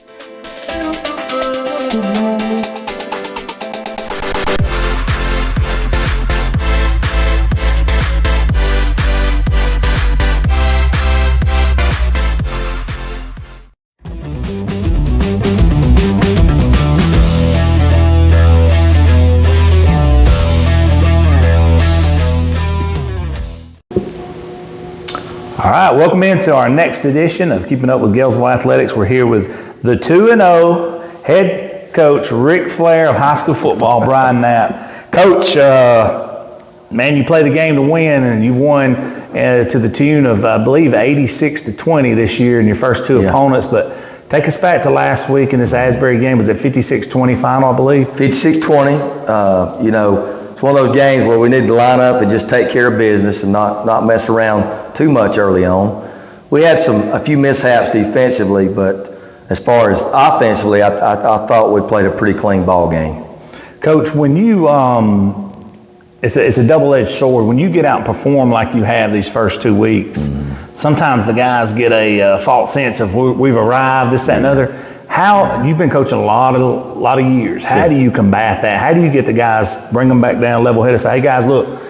All right, welcome into our next edition of Keeping Up with Gaylesville Athletics. We're here with the 2-0 head coach, Ric Flair of high school football, Brian Knapp. Coach, man, you played the game to win, and you won to the tune of, I believe, 86-20 this year in your first two opponents. But take us back to last week in this Asbury game. Was it 56-20 final, I believe? 56-20. It's one of those games where we need to line up and just take care of business and not mess around too much early on. We had a few mishaps defensively, but as far as offensively, I thought we played a pretty clean ball game. Coach, when you it's a double-edged sword. When you get out and perform like you have these first 2 weeks, sometimes the guys get a false sense of we've arrived, this, that, and other. How you've been coaching a lot of years. How do you combat that? How do you get the guys, bring them back down, level-headed, say, hey guys, look,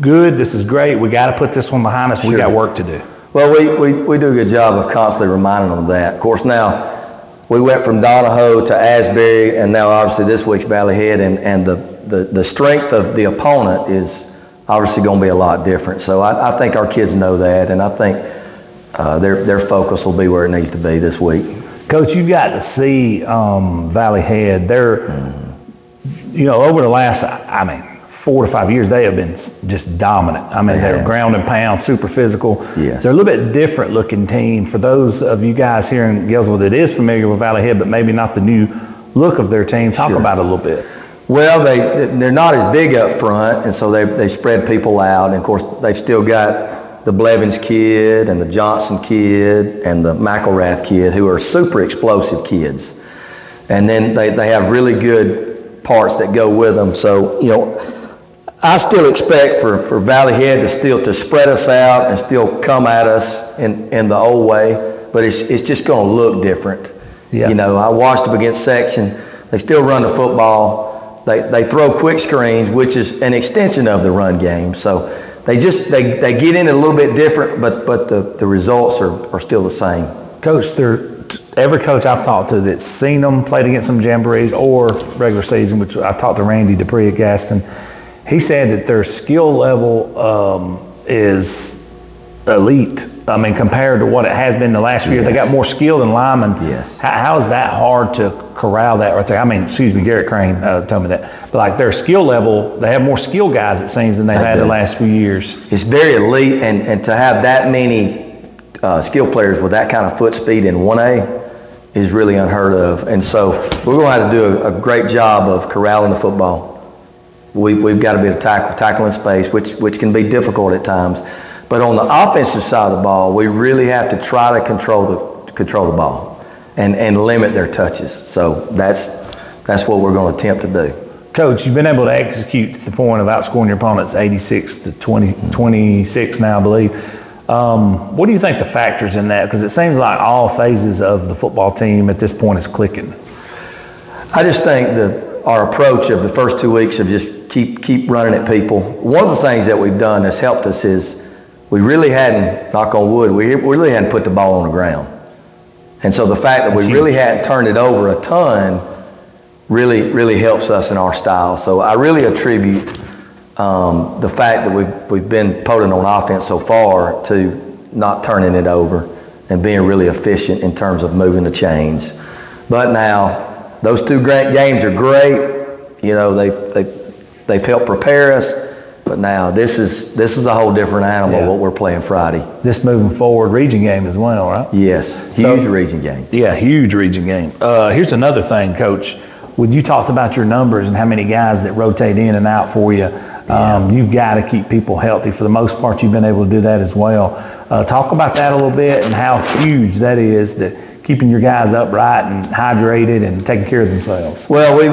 good, this is great. We got to put this one behind us. We got work to do. Well, we do a good job of constantly reminding them of that. Of course, now we went from Donahoe to Asbury, and now obviously this week's Valley Head, and the strength of the opponent is obviously going to be a lot different. So I think our kids know that, and I think their focus will be where it needs to be this week. Coach, you've got to see Valley Head. They're, over the last, 4 to 5 years, they have been just dominant. They're ground and pound, super physical. Yes. They're a little bit different looking team. For those of you guys here in Gaylesville that is familiar with Valley Head, but maybe not the new look of their team, talk about it a little bit. Well, they're not as big up front, and so they spread people out. And of course, they've still got the Blevins kid and the Johnson kid and the McElrath kid, who are super explosive kids. And then they have really good parts that go with them. So, I still expect for Valley Head to spread us out and still come at us in the old way, but it's just going to look different. Yeah. I watched them against Section. They still run the football. They throw quick screens, which is an extension of the run game. So they get in it a little bit different, but the results are still the same. Coach, every coach I've talked to that's seen them, played against some jamborees or regular season, which I talked to Randy Dupree at Gaston, he said that their skill level is elite. Compared to what it has been the last few years, they got more skill than linemen. Yes. How is that hard to corral that right there? Garrett Crane told me that. But like their skill level, they have more skill guys, it seems, than they've had the last few years. It's very elite, and to have that many skill players with that kind of foot speed in 1A is really unheard of. And so we're going to have to do a great job of corralling the football. We've got to be able to tackle in space, which can be difficult at times. But on the offensive side of the ball, we really have to try to control the ball and limit their touches. So that's what we're going to attempt to do. Coach, you've been able to execute to the point of outscoring your opponents 86-26 now, I believe. What do you think the factors in that? Because it seems like all phases of the football team at this point is clicking. I just think that our approach of the first 2 weeks of just keep running at people. One of the things that we've done that's helped us is we really hadn't, knock on wood, we really hadn't put the ball on the ground. And so the fact that we really hadn't turned it over a ton really helps us in our style. So I really attribute the fact that we've been potent on offense so far to not turning it over and being really efficient in terms of moving the chains. But now, those 2 great games are great. They've helped prepare us. But now this is a whole different animal, what we're playing Friday. This moving forward region game as well, right? Yes, huge region game. Yeah, huge region game. Here's another thing, Coach. When you talked about your numbers and how many guys that rotate in and out for you, you've got to keep people healthy. For the most part, you've been able to do that as well. Talk about that a little bit and how huge that is, that keeping your guys upright and hydrated and taking care of themselves. Well, we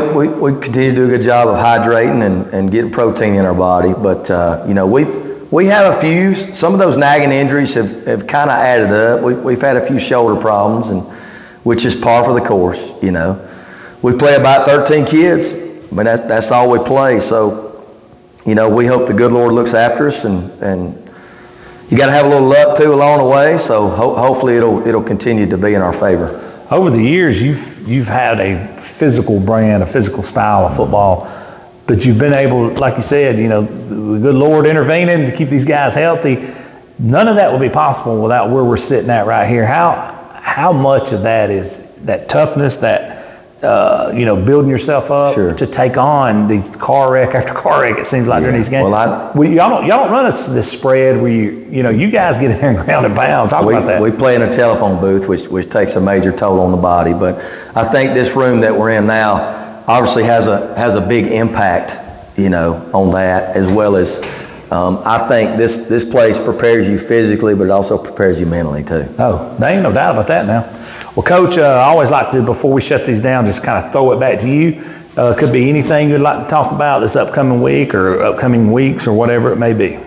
continue to do a good job of hydrating and getting protein in our body, but we have a few. Some of those nagging injuries have kind of added up. We've had a few shoulder problems, and which is par for the course, you know. We play about 13 kids, but that's all we play. So, you know, we hope the good Lord looks after us, and you got to have a little luck too along the way. So hopefully it'll continue to be in our favor. Over the years, you've had a physical brand, a physical style of football, but you've been able, like you said, you know, the good Lord intervening to keep these guys healthy. None of that would be possible without where we're sitting at right here. How much of that is that toughness, that you know, building yourself up to take on these car wreck after car wreck, it seems like during these games. Well, y'all don't run this spread where you guys get in there and ground and pound. Talk about that. We play in a telephone booth, which takes a major toll on the body. But I think this room that we're in now obviously has a big impact, you know, on that, as well as I think this place prepares you physically, but it also prepares you mentally too. Oh, there ain't no doubt about that now. Well, Coach, I always like to, before we shut these down, just kind of throw it back to you. Could be anything you'd like to talk about this upcoming week or upcoming weeks or whatever it may be.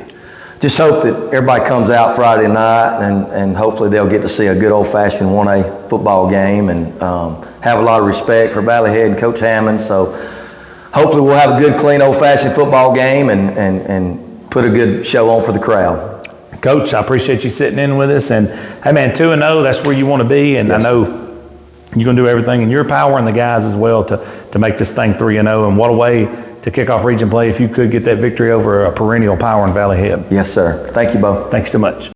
Just hope that everybody comes out Friday night and hopefully they'll get to see a good old-fashioned 1A football game and have a lot of respect for Valley Head and Coach Hammond. So hopefully we'll have a good, clean, old-fashioned football game and put a good show on for the crowd. Coach, I appreciate you sitting in with us. And, hey, man, 2-0, that's where you want to be. And yes. I know you're going to do everything in your power and the guys as well to make this thing 3-0. And what a way to kick off region play if you could get that victory over a perennial power in Valley Head. Yes, sir. Thank you, Bo. Thank you so much.